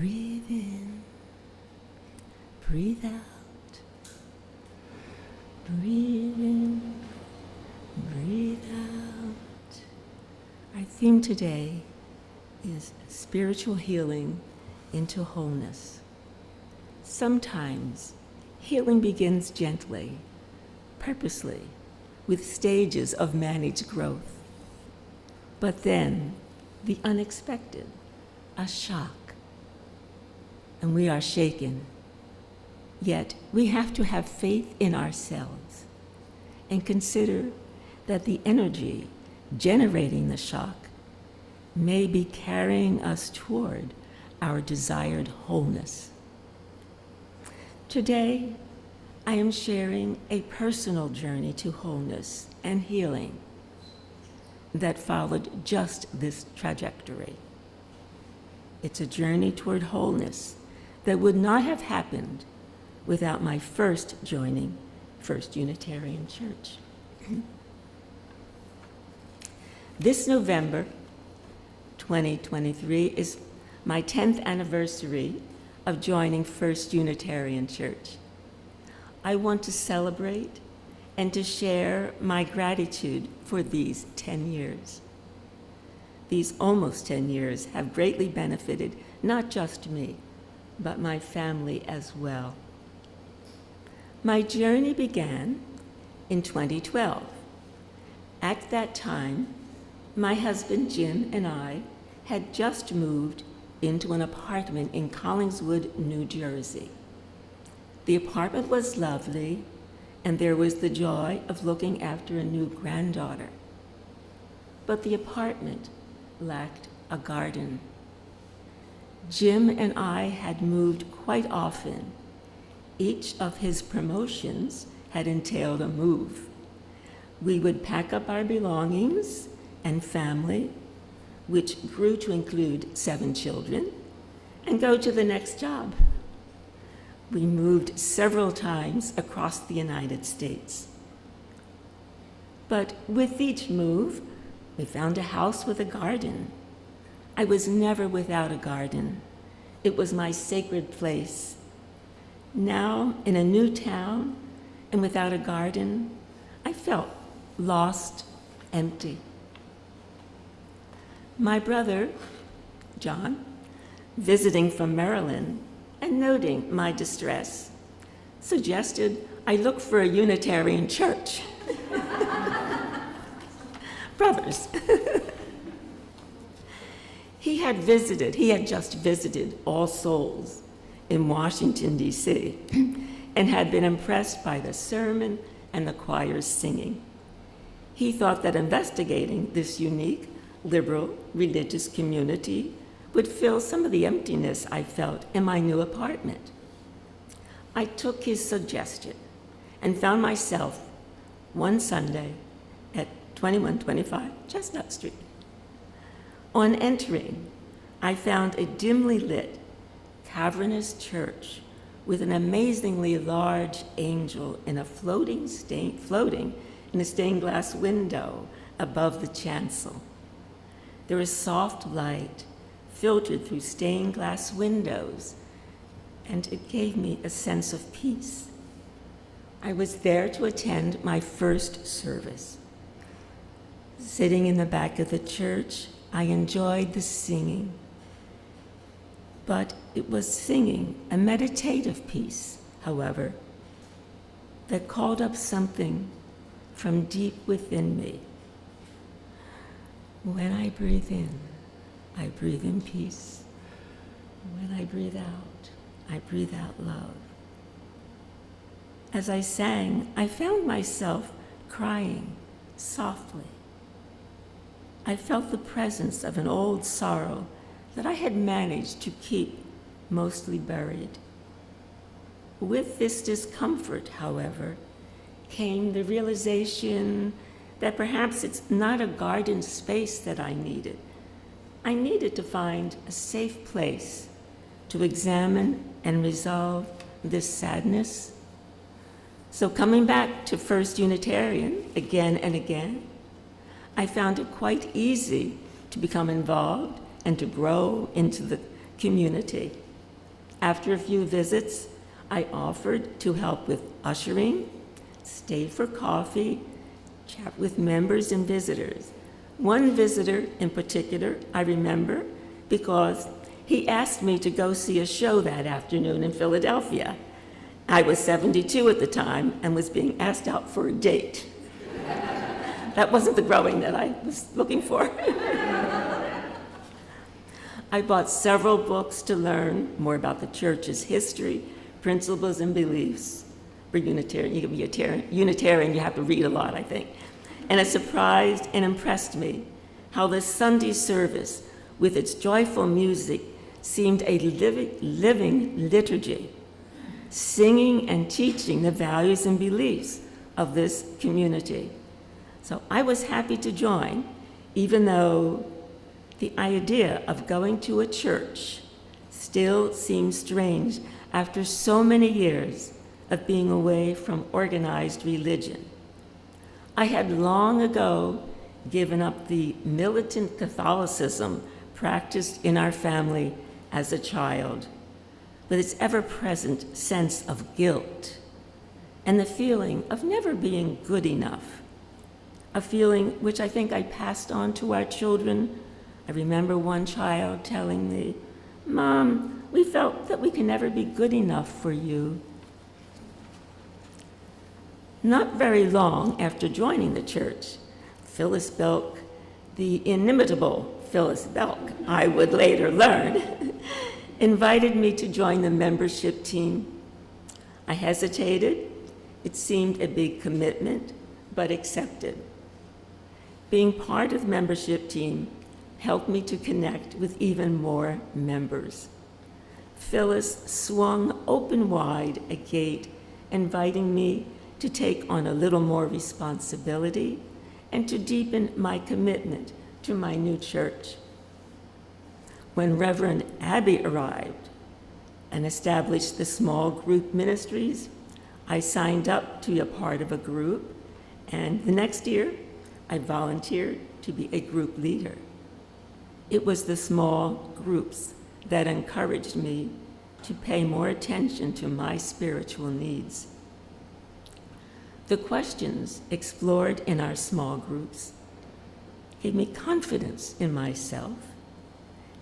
Breathe in, breathe out, breathe in, breathe out. Our theme today is spiritual healing into wholeness. Sometimes healing begins gently, purposely, with stages of managed growth. But then, the unexpected, a shock, and we are shaken. Yet we have to have faith in ourselves and consider that the energy generating the shock may be carrying us toward our desired wholeness. Today, I am sharing a personal journey to wholeness and healing that followed just this trajectory. It's a journey toward wholeness that would not have happened without my first joining First Unitarian Church. This November 2023 is my 10th anniversary of joining First Unitarian Church. I want to celebrate and to share my gratitude for these 10 years. These almost 10 years have greatly benefited not just me, but my family as well. My journey began in 2012. At that time, my husband Jim and I had just moved into an apartment in Collingswood, New Jersey. The apartment was lovely, and there was the joy of looking after a new granddaughter. But the apartment lacked a garden. Jim and I had moved quite often. Each of his promotions had entailed a move. We would pack up our belongings and family, which grew to include 7 children, and go to the next job. We moved several times across the United States. But with each move, we found a house with a garden. I was never without a garden. It was my sacred place. Now, in a new town and without a garden, I felt lost, empty. My brother, John, visiting from Maryland and noting my distress, suggested I look for a Unitarian church. Brothers. He had just visited All Souls in Washington, D.C., and had been impressed by the sermon and the choir's singing. He thought that investigating this unique, liberal, religious community would fill some of the emptiness I felt in my new apartment. I took his suggestion and found myself one Sunday at 2125 Chestnut Street. On entering, I found a dimly lit, cavernous church with an amazingly large angel in a floating in a stained glass window above the chancel. There was soft light filtered through stained glass windows, and it gave me a sense of peace. I was there to attend my first service. Sitting in the back of the church, I enjoyed the singing, but it was singing, a meditative piece, however, that called up something from deep within me. When I breathe in peace. When I breathe out love. As I sang, I found myself crying softly. I felt the presence of an old sorrow that I had managed to keep mostly buried. With this discomfort, however, came the realization that perhaps it's not a garden space that I needed. I needed to find a safe place to examine and resolve this sadness. So coming back to First Unitarian again and again, I found it quite easy to become involved and to grow into the community. After a few visits, I offered to help with ushering, stay for coffee, chat with members and visitors. One visitor in particular I remember because he asked me to go see a show that afternoon in Philadelphia. I was 72 at the time and was being asked out for a date. That wasn't the growing that I was looking for. I bought several books to learn more about the church's history, principles, and beliefs. For Unitarian, you can be a Unitarian, you have to read a lot, I think. And it surprised and impressed me how the Sunday service, with its joyful music, seemed a living liturgy, singing and teaching the values and beliefs of this community. So I was happy to join, even though the idea of going to a church still seems strange after so many years of being away from organized religion. I had long ago given up the militant Catholicism practiced in our family as a child, with its ever-present sense of guilt and the feeling of never being good enough, a feeling which I think I passed on to our children. I remember one child telling me, "Mom, we felt that we can never be good enough for you." Not very long after joining the church, Phyllis Belk, the inimitable Phyllis Belk, I would later learn, invited me to join the membership team. I hesitated. It seemed a big commitment, but accepted. Being part of the membership team helped me to connect with even more members. Phyllis swung open wide a gate, inviting me to take on a little more responsibility and to deepen my commitment to my new church. When Reverend Abby arrived and established the small group ministries, I signed up to be a part of a group, and the next year, I volunteered to be a group leader. It was the small groups that encouraged me to pay more attention to my spiritual needs. The questions explored in our small groups gave me confidence in myself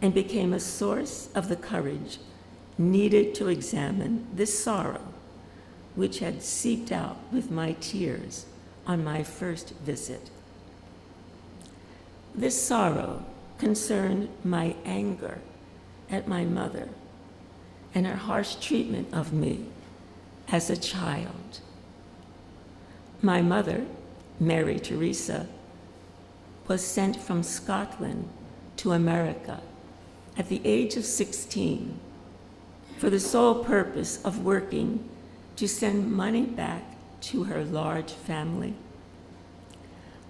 and became a source of the courage needed to examine this sorrow which had seeped out with my tears on my first visit. This sorrow concerned my anger at my mother and her harsh treatment of me as a child. My mother, Mary Teresa, was sent from Scotland to America at the age of 16 for the sole purpose of working to send money back to her large family.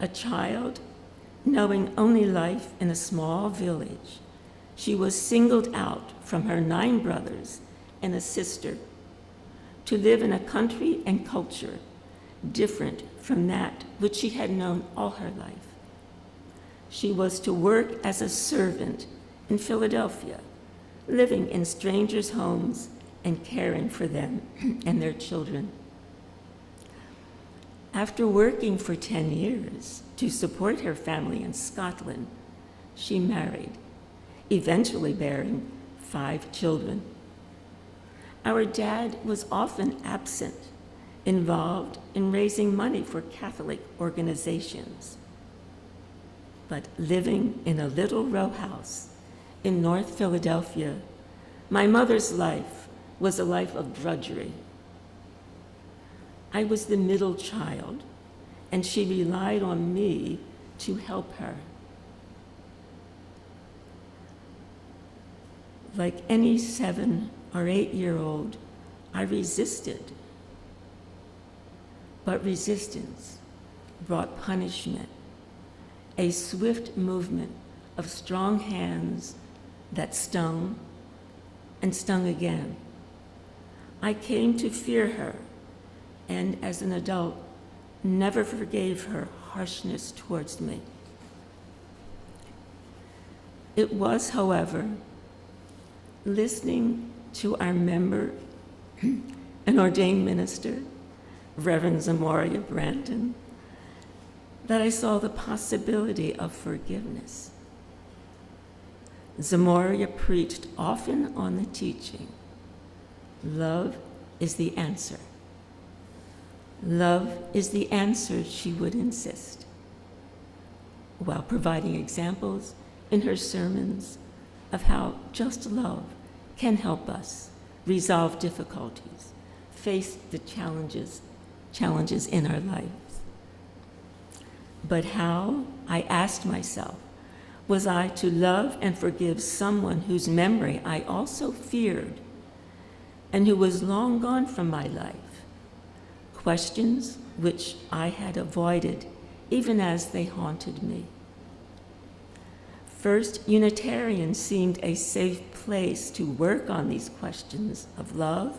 A child knowing only life in a small village, she was singled out from her 9 brothers and a sister to live in a country and culture different from that which she had known all her life. She was to work as a servant in Philadelphia, living in strangers' homes and caring for them and their children. After working for 10 years to support her family in Scotland, she married, eventually bearing 5 children. Our dad was often absent, involved in raising money for Catholic organizations. But living in a little row house in North Philadelphia, my mother's life was a life of drudgery. I was the middle child, and she relied on me to help her. Like any 7 or 8-year-old, I resisted. But resistance brought punishment, a swift movement of strong hands that stung and stung again. I came to fear her, and as an adult, never forgave her harshness towards me. It was, however, listening to our member and ordained minister, Reverend Zamoria Branton, that I saw the possibility of forgiveness. Zamoria preached often on the teaching, love is the answer. Love is the answer, she would insist, while providing examples in her sermons of how just love can help us resolve difficulties, face the challenges in our lives. But how, I asked myself, was I to love and forgive someone whose memory I also feared and who was long gone from my life? Questions which I had avoided even as they haunted me. First, Unitarian seemed a safe place to work on these questions of love,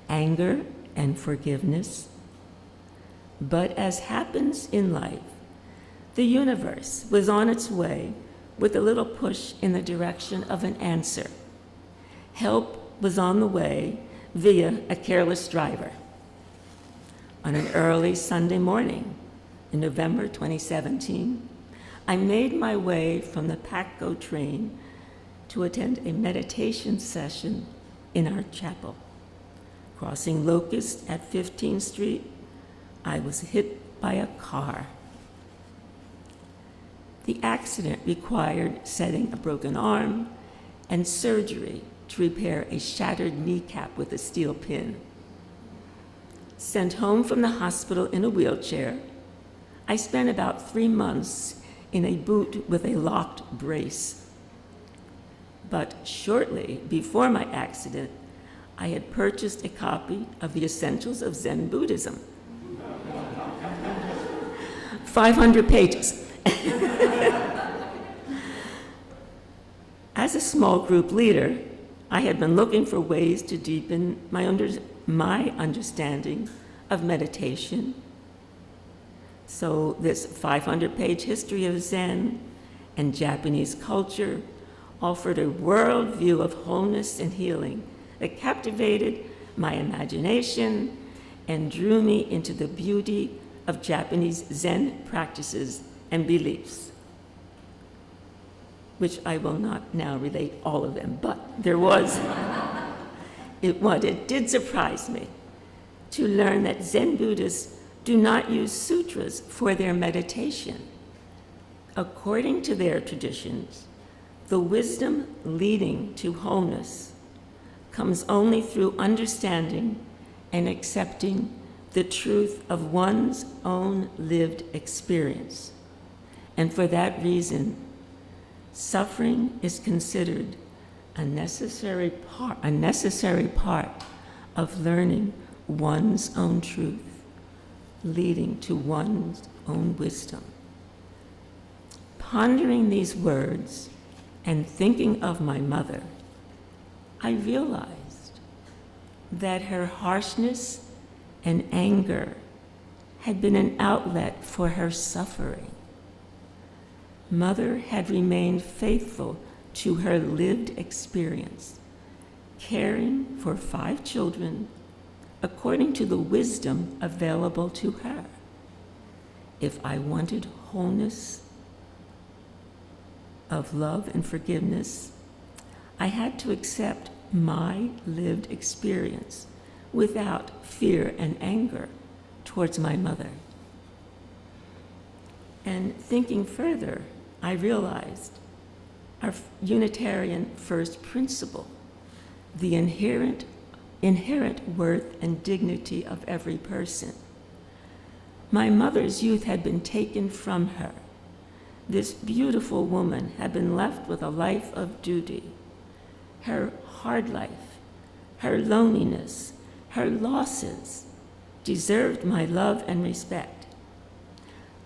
anger, and forgiveness. But as happens in life, the universe was on its way with a little push in the direction of an answer. Help was on the way via a careless driver. On an early Sunday morning in November 2017, I made my way from the PACCO train to attend a meditation session in our chapel. Crossing Locust at 15th Street, I was hit by a car. The accident required setting a broken arm and surgery to repair a shattered kneecap with a steel pin. Sent home from the hospital in a wheelchair, I spent about 3 months in a boot with a locked brace. But shortly before my accident, I had purchased a copy of The Essentials of Zen Buddhism. 500 pages. As a small group leader, I had been looking for ways to deepen my understanding of meditation. So this 500-page history of Zen and Japanese culture offered a worldview of wholeness and healing that captivated my imagination and drew me into the beauty of Japanese Zen practices and beliefs, which I will not now relate all of them, but there was, it did surprise me to learn that Zen Buddhists do not use sutras for their meditation. According to their traditions, the wisdom leading to wholeness comes only through understanding and accepting the truth of one's own lived experience. And for that reason, suffering is considered a necessary part of learning one's own truth, leading to one's own wisdom. Pondering these words and thinking of my mother, I realized that her harshness and anger had been an outlet for her suffering. Mother had remained faithful to her lived experience, caring for 5 children according to the wisdom available to her. If I wanted wholeness of love and forgiveness, I had to accept my lived experience without fear and anger towards my mother. And thinking further, I realized our Unitarian first principle, the inherent worth and dignity of every person. My mother's youth had been taken from her. This beautiful woman had been left with a life of duty. Her hard life, her loneliness, her losses deserved my love and respect.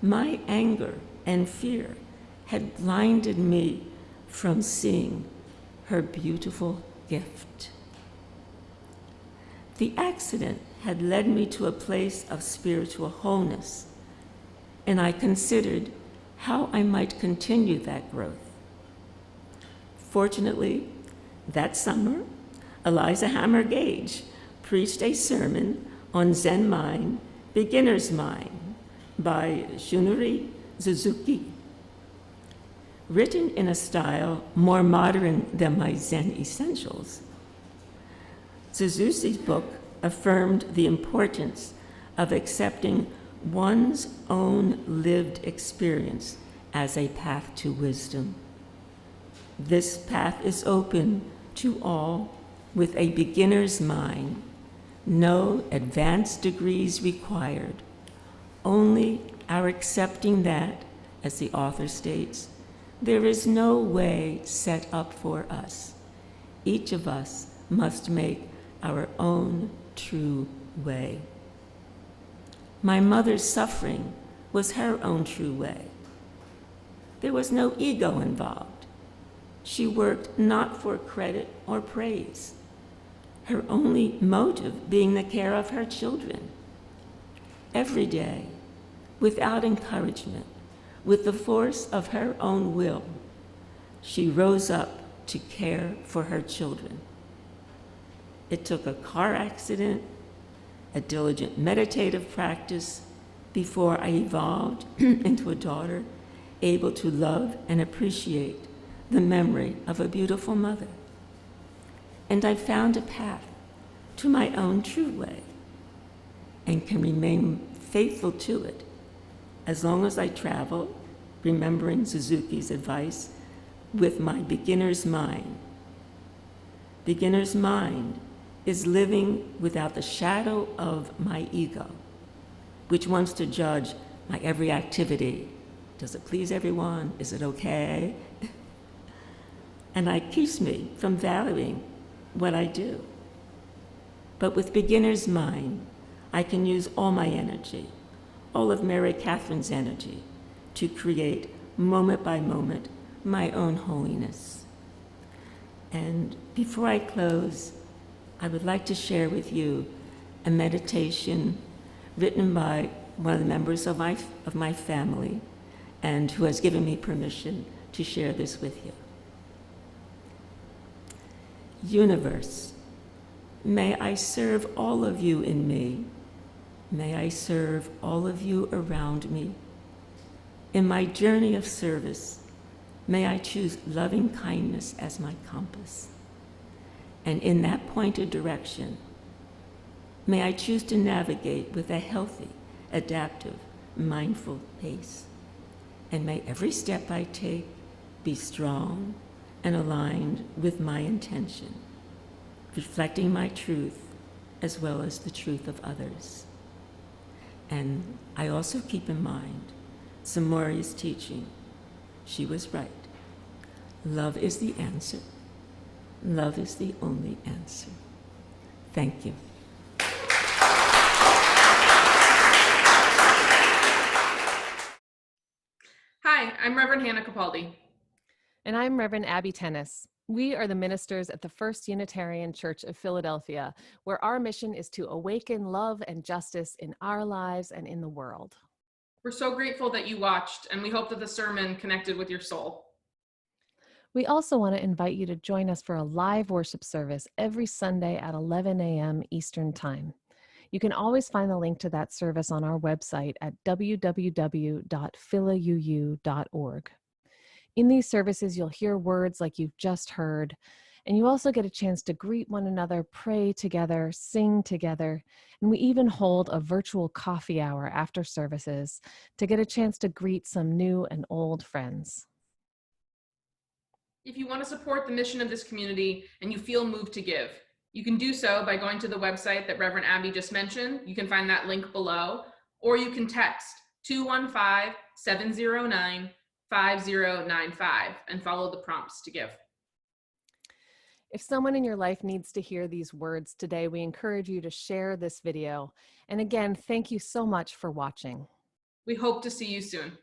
My anger and fear had blinded me from seeing her beautiful gift. The accident had led me to a place of spiritual wholeness, and I considered how I might continue that growth. Fortunately, that summer, Eliza Hammer Gage preached a sermon on Zen Mind, Beginner's Mind by Shunari Suzuki, written in a style more modern than my Zen Essentials. Suzuki's book affirmed the importance of accepting one's own lived experience as a path to wisdom. This path is open to all with a beginner's mind, no advanced degrees required, only our accepting that, as the author states, there is no way set up for us. Each of us must make our own true way. My mother's suffering was her own true way. There was no ego involved. She worked not for credit or praise, her only motive being the care of her children. Every day, without encouragement, with the force of her own will, she rose up to care for her children. It took a car accident, a diligent meditative practice, before I evolved into a daughter able to love and appreciate the memory of a beautiful mother. And I found a path to my own true way and can remain faithful to it as long as I travel, remembering Suzuki's advice, with my beginner's mind. Beginner's mind is living without the shadow of my ego, which wants to judge my every activity. Does it please everyone? Is it okay? And it keeps me from valuing what I do. But with beginner's mind, I can use all my energy, all of Mary Catherine's energy, to create, moment by moment, my own holiness. And before I close, I would like to share with you a meditation written by one of the members of my family and who has given me permission to share this with you. Universe, may I serve all of you in me. May I serve all of you around me. In my journey of service, may I choose loving kindness as my compass. And in that pointed direction, may I choose to navigate with a healthy, adaptive, mindful pace. And may every step I take be strong and aligned with my intention, reflecting my truth as well as the truth of others. And I also keep in mind Samori's teaching. She was right. Love is the answer. Love is the only answer. Thank you. Hi, I'm Reverend Hannah Capaldi. And I'm Reverend Abby Tennis. We are the ministers at the First Unitarian Church of Philadelphia, where our mission is to awaken love and justice in our lives and in the world. We're so grateful that you watched, and we hope that the sermon connected with your soul. We also want to invite you to join us for a live worship service every Sunday at 11 a.m. Eastern Time. You can always find the link to that service on our website at www.philauu.org. In these services, you'll hear words like you've just heard, and you also get a chance to greet one another, pray together, sing together, and we even hold a virtual coffee hour after services to get a chance to greet some new and old friends. If you want to support the mission of this community and you feel moved to give, you can do so by going to the website that Reverend Abby just mentioned. You can find that link below, or you can text 215-709-5095 and follow the prompts to give. If someone in your life needs to hear these words today, we encourage you to share this video. And again, thank you so much for watching. We hope to see you soon.